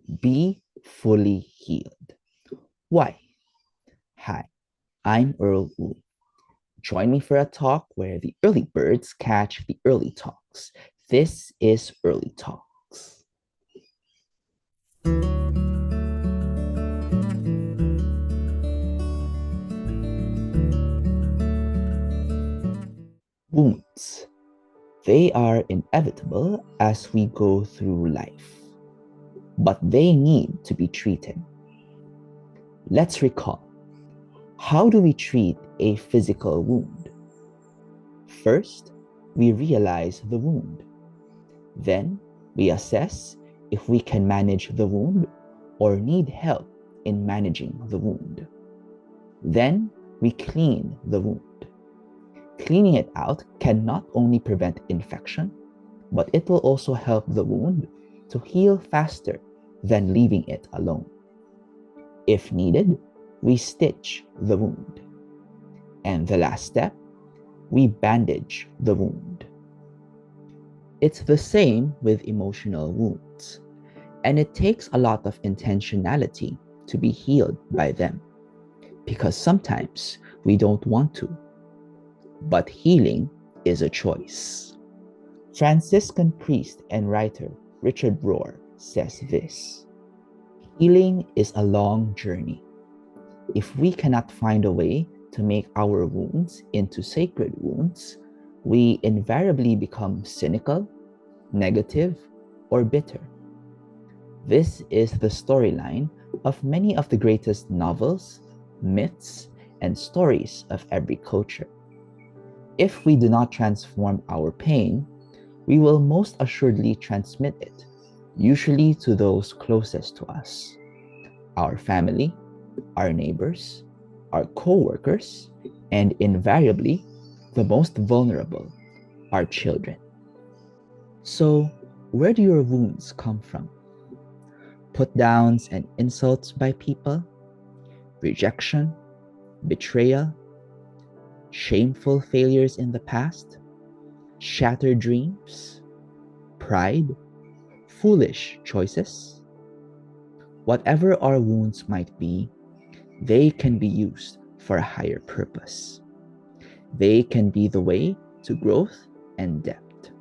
Be fully healed. Why? Hi, I'm Earl Wu. Join me for a talk where the early birds catch the early talks. This is Early Talks. Wounds. They are inevitable as we go through life, but they need to be treated. Let's recall. How do we treat a physical wound? First, we realize the wound. Then, we assess if we can manage the wound or need help in managing the wound. Then, we clean the wound. Cleaning it out can not only prevent infection, but it will also help the wound to heal faster than leaving it alone. If needed, we stitch the wound. And the last step, we bandage the wound. It's the same with emotional wounds, and it takes a lot of intentionality to be healed by them, because sometimes we don't want to. But healing is a choice. Franciscan priest and writer Richard Rohr says this: healing is a long journey. If we cannot find a way to make our wounds into sacred wounds, we invariably become cynical, negative, or bitter. This is the storyline of many of the greatest novels, myths, and stories of every culture. If we do not transform our pain, we will most assuredly transmit it, usually to those closest to us: our family, our neighbors, our co-workers, and invariably, the most vulnerable, our children. So, where do your wounds come from? Put downs and insults by people? Rejection? Betrayal? Shameful failures in the past? Shattered dreams? Pride? Foolish choices? Whatever our wounds might be, they can be used for a higher purpose. They can be the way to growth and depth.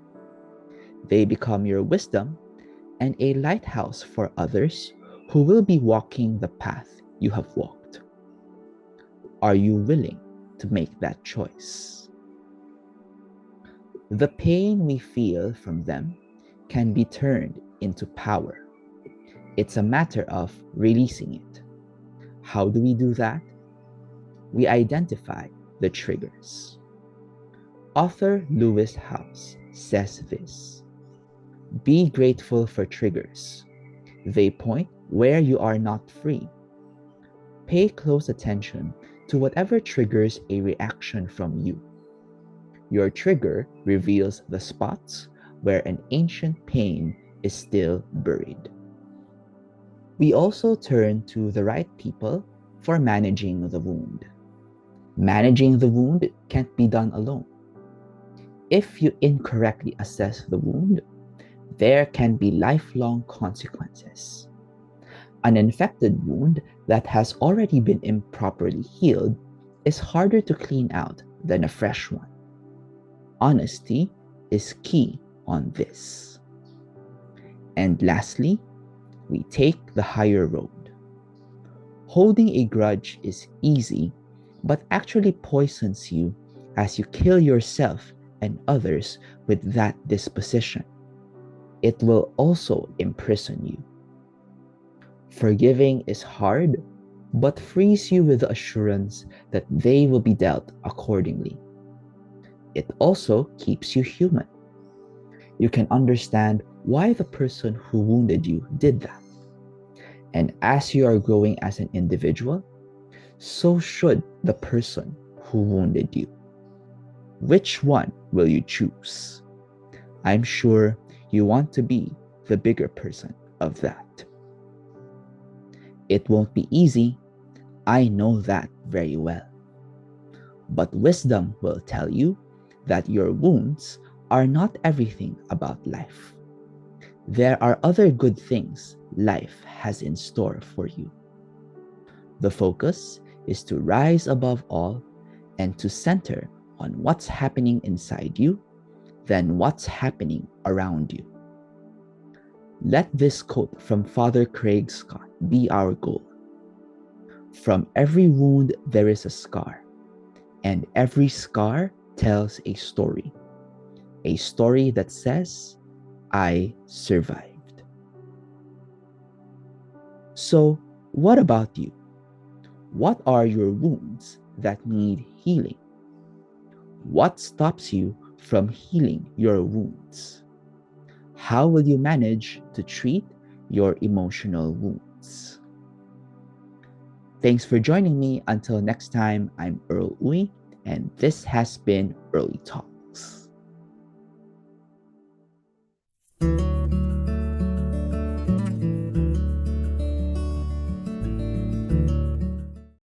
They become your wisdom and a lighthouse for others who will be walking the path you have walked. Are you willing to make that choice? The pain we feel from them can be turned into power. It's a matter of releasing it. How do we do that? We identify the triggers. Author Lewis Howes says this: be grateful for triggers. They point where you are not free. Pay close attention to whatever triggers a reaction from you. Your trigger reveals the spots where an ancient pain is still buried. We also turn to the right people for managing the wound. Managing the wound can't be done alone. If you incorrectly assess the wound, there can be lifelong consequences. An infected wound that has already been improperly healed is harder to clean out than a fresh one. Honesty is key on this. And lastly, we take the higher road. Holding a grudge is easy, but actually poisons you as you kill yourself and others with that disposition. It will also imprison you. Forgiving is hard, but frees you with the assurance that they will be dealt accordingly. It also keeps you human. You can understand why the person who wounded you did that. And as you are growing as an individual, so should the person who wounded you. Which one will you choose? I'm sure you want to be the bigger person of that. It won't be easy. I know that very well. But wisdom will tell you that your wounds are not everything about life. There are other good things life has in store for you. The focus is to rise above all and to center on what's happening inside you than what's happening around you. Let this quote from Father Craig Scott be our goal. From every wound there is a scar, and every scar tells a story that says, I survived. So, what about you? What are your wounds that need healing? What stops you from healing your wounds? How will you manage to treat your emotional wounds? Thanks for joining me. Until next time, I'm Earl Uy, and this has been Early Talks.